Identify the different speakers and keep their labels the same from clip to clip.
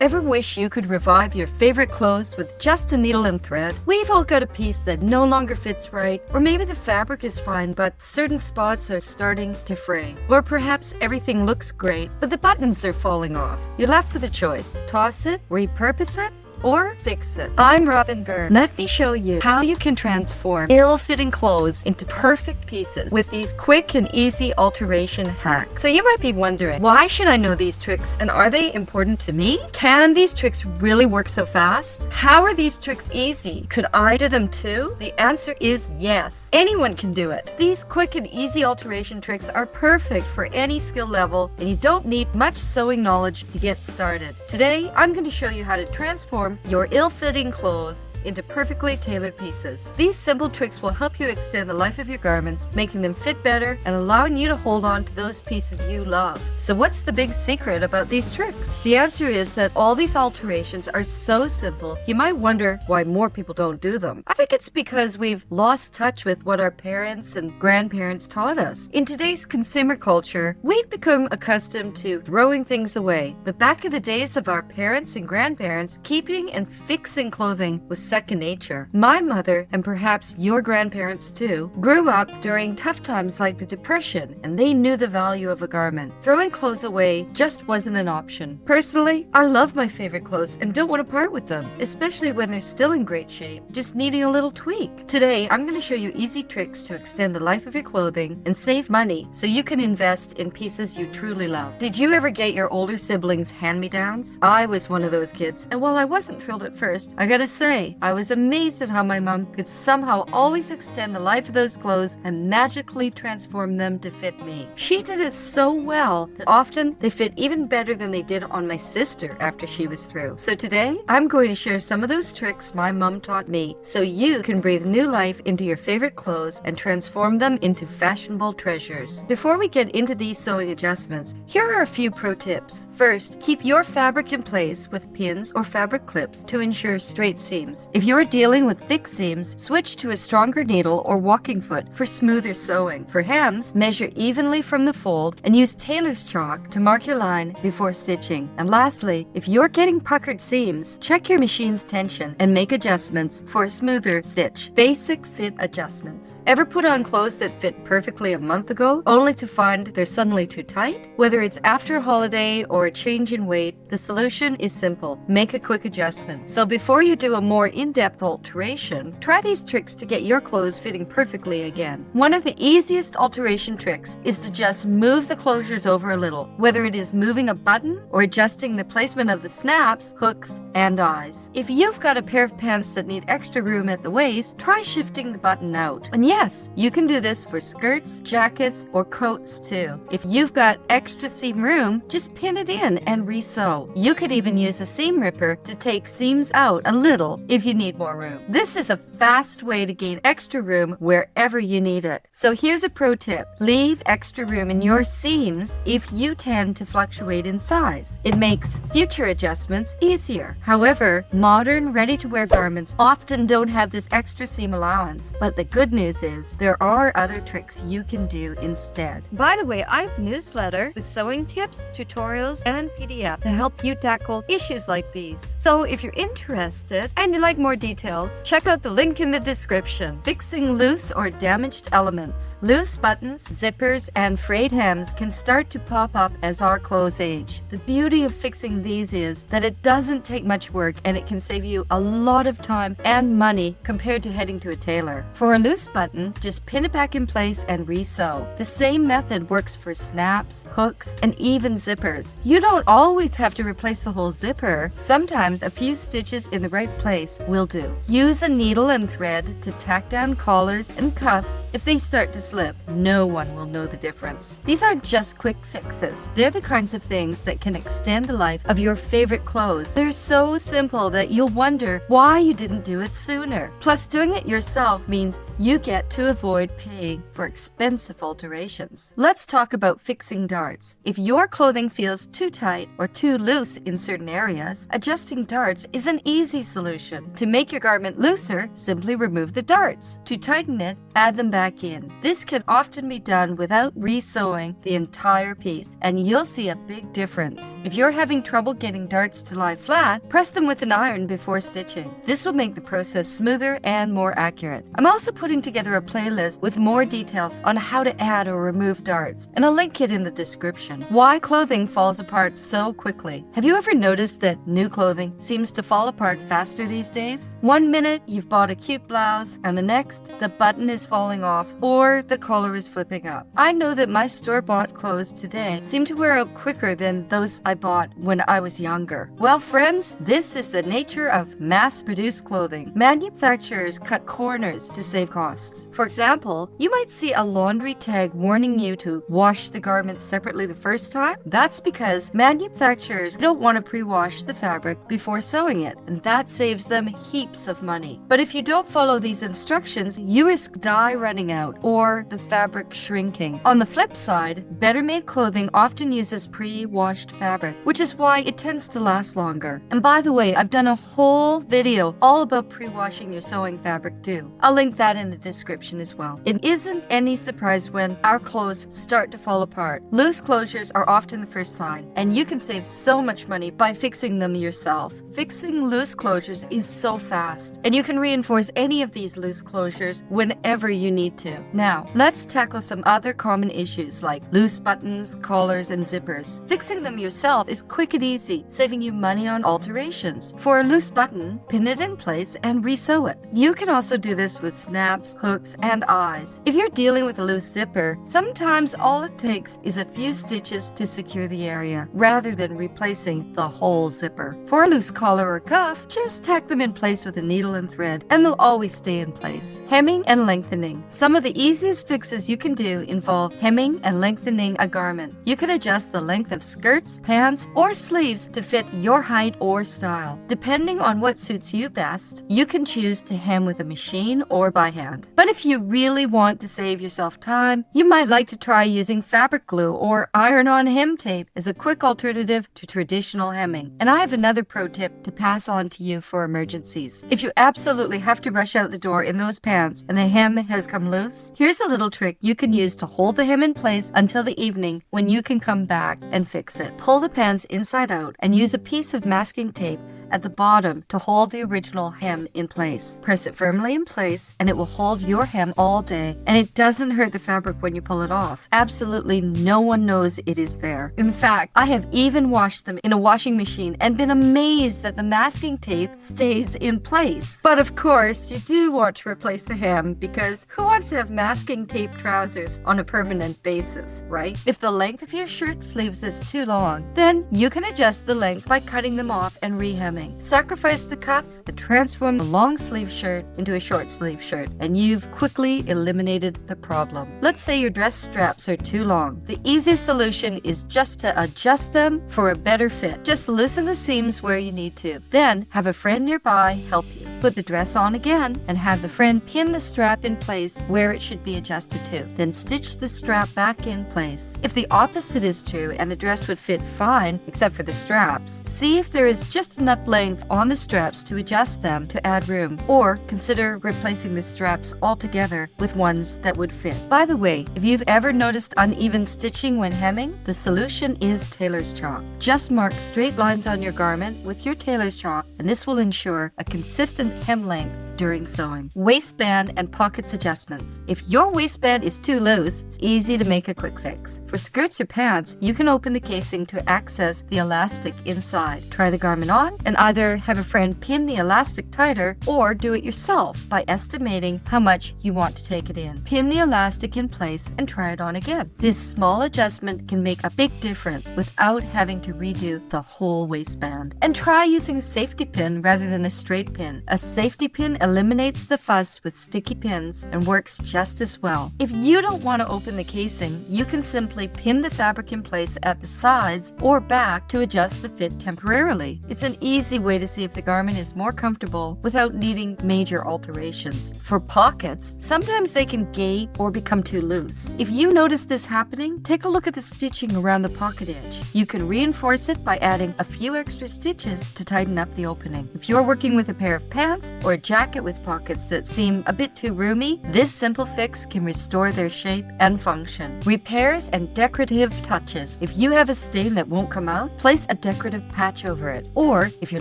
Speaker 1: Ever wish you could revive your favorite clothes with just a needle and thread? We've all got a piece that no longer fits right, or maybe the fabric is fine, but certain spots are starting to fray. Or perhaps everything looks great, but the buttons are falling off. You're left with a choice. Toss it, repurpose it, or fix it. I'm Robin Byrne. Let me show you how you can transform ill-fitting clothes into perfect pieces with these quick and easy alteration hacks. So you might be wondering, why should I know these tricks, and are they important to me? Can these tricks really work so fast? How are these tricks easy? Could I do them too? The answer is yes. Anyone can do it. These quick and easy alteration tricks are perfect for any skill level, and you don't need much sewing knowledge to get started. Today, I'm going to show you how to transform your ill-fitting clothes into perfectly tailored pieces. These simple tricks will help you extend the life of your garments, making them fit better and allowing you to hold on to those pieces you love. So what's the big secret about these tricks? The answer is that all these alterations are so simple, you might wonder why more people don't do them. I think it's because we've lost touch with what our parents and grandparents taught us. In today's consumer culture, we've become accustomed to throwing things away. But back in the days of our parents and grandparents, keeping and fixing clothing was second nature. My mother, and perhaps your grandparents too, grew up during tough times like the Depression, and they knew the value of a garment. Throwing clothes away just wasn't an option. Personally, I love my favorite clothes and don't want to part with them, especially when they're still in great shape, just needing a little tweak. Today, I'm going to show you easy tricks to extend the life of your clothing and save money so you can invest in pieces you truly love. Did you ever get your older siblings hand-me-downs? I was one of those kids, and while I wasn't thrilled at first, I gotta say, I was amazed at how my mom could somehow always extend the life of those clothes and magically transform them to fit me. She did it so well that often they fit even better than they did on my sister after she was through. So today, I'm going to share some of those tricks my mom taught me so you can breathe new life into your favorite clothes and transform them into fashionable treasures. Before we get into these sewing adjustments, here are a few pro tips. First, keep your fabric in place with pins or fabric clips to ensure straight seams. If you're dealing with thick seams, switch to a stronger needle or walking foot for smoother sewing. For hems, measure evenly from the fold and use tailor's chalk to mark your line before stitching. And lastly, if you're getting puckered seams, check your machine's tension and make adjustments for a smoother stitch. Basic fit adjustments. Ever put on clothes that fit perfectly a month ago, only to find they're suddenly too tight? Whether it's after a holiday or a change in weight, the solution is simple. Make a quick adjustment. So before you do a more in-depth alteration, try these tricks to get your clothes fitting perfectly again. One of the easiest alteration tricks is to just move the closures over a little, whether it is moving a button or adjusting the placement of the snaps, hooks, and eyes. If you've got a pair of pants that need extra room at the waist, try shifting the button out. And yes, you can do this for skirts, jackets, or coats too. If you've got extra seam room, just pin it in and re-sew. You could even use a seam ripper to take seams out a little if you need more room. This is a fast way to gain extra room wherever you need it. So here's a pro tip. Leave extra room in your seams if you tend to fluctuate in size. It makes future adjustments easier. However, modern ready-to-wear garments often don't have this extra seam allowance, but the good news is there are other tricks you can do instead. By the way, I have a newsletter with sewing tips, tutorials, and PDF to help you tackle issues like these. So if you're interested and you'd like more details, check out the link in the description. Fixing loose or damaged elements. Loose buttons, zippers, and frayed hems can start to pop up as our clothes age. The beauty of fixing these is that it doesn't take much work and it can save you a lot of time and money compared to heading to a tailor. For a loose button, just pin it back in place and re-sew. The same method works for snaps, hooks, and even zippers. You don't always have to replace the whole zipper. Sometimes a few stitches in the right place will do. Use a needle and thread to tack down collars and cuffs if they start to slip. No one will know the difference. These aren't just quick fixes. They're the kinds of things that can extend the life of your favorite clothes. They're so simple that you'll wonder why you didn't do it sooner. Plus, doing it yourself means you get to avoid paying for expensive alterations. Let's talk about fixing darts. If your clothing feels too tight or too loose in certain areas, adjusting darts darts is an easy solution. To make your garment looser, simply remove the darts. To tighten it, add them back in. This can often be done without re-sewing the entire piece, and you'll see a big difference. If you're having trouble getting darts to lie flat, press them with an iron before stitching. This will make the process smoother and more accurate. I'm also putting together a playlist with more details on how to add or remove darts, and I'll link it in the description. Why clothing falls apart so quickly. Have you ever noticed that new clothing seems to fall apart faster these days? One minute you've bought a cute blouse, and the next the button is falling off or the collar is flipping up. I know that my store-bought clothes today seem to wear out quicker than those I bought when I was younger. Well, friends, this is the nature of mass-produced clothing. Manufacturers cut corners to save costs. For example, you might see a laundry tag warning you to wash the garments separately the first time. That's because manufacturers don't want to pre-wash the fabric before sewing it, and that saves them heaps of money. But if you don't follow these instructions, you risk dye running out or the fabric shrinking. On the flip side, better-made clothing often uses pre-washed fabric, which is why it tends to last longer. And by the way, I've done a whole video all about pre-washing your sewing fabric too. I'll link that in the description as well. It isn't any surprise when our clothes start to fall apart. Loose closures are often the first sign, and you can save so much money by fixing them yourself. Fixing loose closures is so fast, and you can reinforce any of these loose closures whenever you need to. Now, let's tackle some other common issues like loose buttons, collars, and zippers. Fixing them yourself is quick and easy, saving you money on alterations. For a loose button, pin it in place and re-sew it. You can also do this with snaps, hooks, and eyes. If you're dealing with a loose zipper, sometimes all it takes is a few stitches to secure the area, rather than replacing the whole zipper. For a loose collar or cuff, just tack them in place with a needle and thread, and they'll always stay in place. Hemming and lengthening. Some of the easiest fixes you can do involve hemming and lengthening a garment. You can adjust the length of skirts, pants, or sleeves to fit your height or style. Depending on what suits you best, you can choose to hem with a machine or by hand. But if you really want to save yourself time, you might like to try using fabric glue or iron-on hem tape as a quick alternative to traditional hemming. And I have another pro tip to pass on to you for emergencies. If you absolutely have to rush out the door in those pants and the hem has come loose, here's a little trick you can use to hold the hem in place until the evening when you can come back and fix it. Pull the pants inside out and use a piece of masking tape at the bottom to hold the original hem in place. Press it firmly in place and it will hold your hem all day, and it doesn't hurt the fabric when you pull it off. Absolutely no one knows it is there. In fact, I have even washed them in a washing machine and been amazed that the masking tape stays in place. But of course, you do want to replace the hem, because who wants to have masking tape trousers on a permanent basis, right? If the length of your shirt sleeves is too long, then you can adjust the length by cutting them off and re-hemming. Sacrifice the cuff and transform the long sleeve shirt into a short sleeve shirt, and you've quickly eliminated the problem. Let's say your dress straps are too long. The easiest solution is just to adjust them for a better fit. Just loosen the seams where you need to. Then have a friend nearby help you. Put the dress on again and have the friend pin the strap in place where it should be adjusted to. Then stitch the strap back in place. If the opposite is true and the dress would fit fine except for the straps, see if there is just enough length on the straps to adjust them to add room, or consider replacing the straps altogether with ones that would fit. By the way, if you've ever noticed uneven stitching when hemming, the solution is tailor's chalk. Just mark straight lines on your garment with your tailor's chalk, and this will ensure a consistent hem length during sewing. Waistband and pockets adjustments. If your waistband is too loose, it's easy to make a quick fix. For skirts or pants, you can open the casing to access the elastic inside. Try the garment on and either have a friend pin the elastic tighter or do it yourself by estimating how much you want to take it in. Pin the elastic in place and try it on again. This small adjustment can make a big difference without having to redo the whole waistband. And try using a safety pin rather than a straight pin. A safety pin eliminates the fuss with sticky pins and works just as well. If you don't want to open the casing, you can simply pin the fabric in place at the sides or back to adjust the fit temporarily. It's an easy way to see if the garment is more comfortable without needing major alterations. For pockets, sometimes they can gape or become too loose. If you notice this happening, take a look at the stitching around the pocket edge. You can reinforce it by adding a few extra stitches to tighten up the opening. If you're working with a pair of pants or a jacket with pockets that seem a bit too roomy, this simple fix can restore their shape and function. Repairs and decorative touches. If you have a stain that won't come out, place a decorative patch over it. Or if you're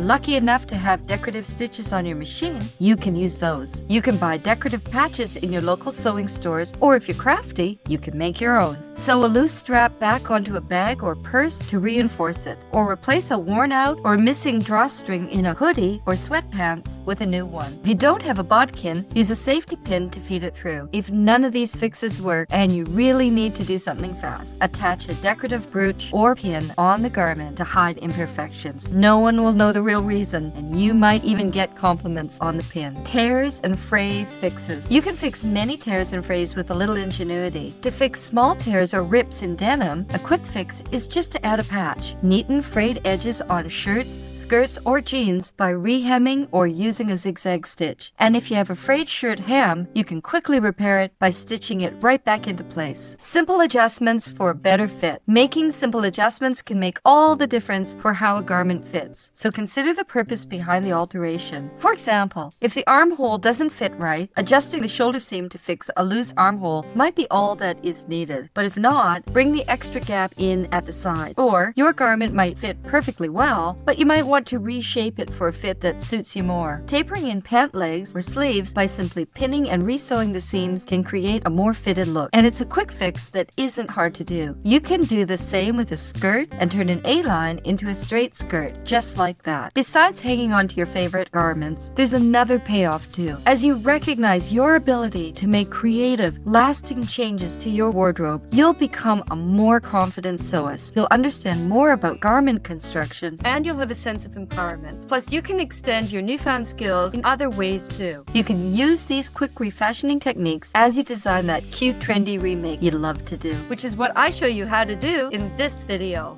Speaker 1: lucky enough to have decorative stitches on your machine, you can use those. You can buy decorative patches in your local sewing stores, or if you're crafty, you can make your own. Sew a loose strap back onto a bag or purse to reinforce it, or replace a worn out or missing drawstring in a hoodie or sweatpants with a new one. If you don't have a bodkin, use a safety pin to feed it through. If none of these fixes work and you really need to do something fast, attach a decorative brooch or pin on the garment to hide imperfections. No one will know the real reason, and you might even get compliments on the pin. Tears and frays fixes. You can fix many tears and frays with a little ingenuity. To fix small tears or rips in denim, a quick fix is just to add a patch. Neaten frayed edges on shirts, skirts, or jeans by rehemming or using a zigzag stitch. And if you have a frayed shirt hem, you can quickly repair it by stitching it right back into place. Simple adjustments for a better fit. Making simple adjustments can make all the difference for how a garment fits. So consider the purpose behind the alteration. For example, if the armhole doesn't fit right, adjusting the shoulder seam to fix a loose armhole might be all that is needed. But if not, bring the extra gap in at the side. Or your garment might fit perfectly well, but you might want to reshape it for a fit that suits you more. Tapering in pant legs or sleeves by simply pinning and resewing the seams can create a more fitted look. And it's a quick fix that isn't hard to do. You can do the same with a skirt and turn an A-line into a straight skirt, just like that. Besides hanging on to your favorite garments, there's another payoff too. As you recognize your ability to make creative, lasting changes to your wardrobe, you'll become a more confident sewist. You'll understand more about garment construction, and you'll have a sense of empowerment. Plus, you can extend your newfound skills in other ways too. You can use these quick refashioning techniques as you design that cute, trendy remake you'd love to do, which is what I show you how to do in this video.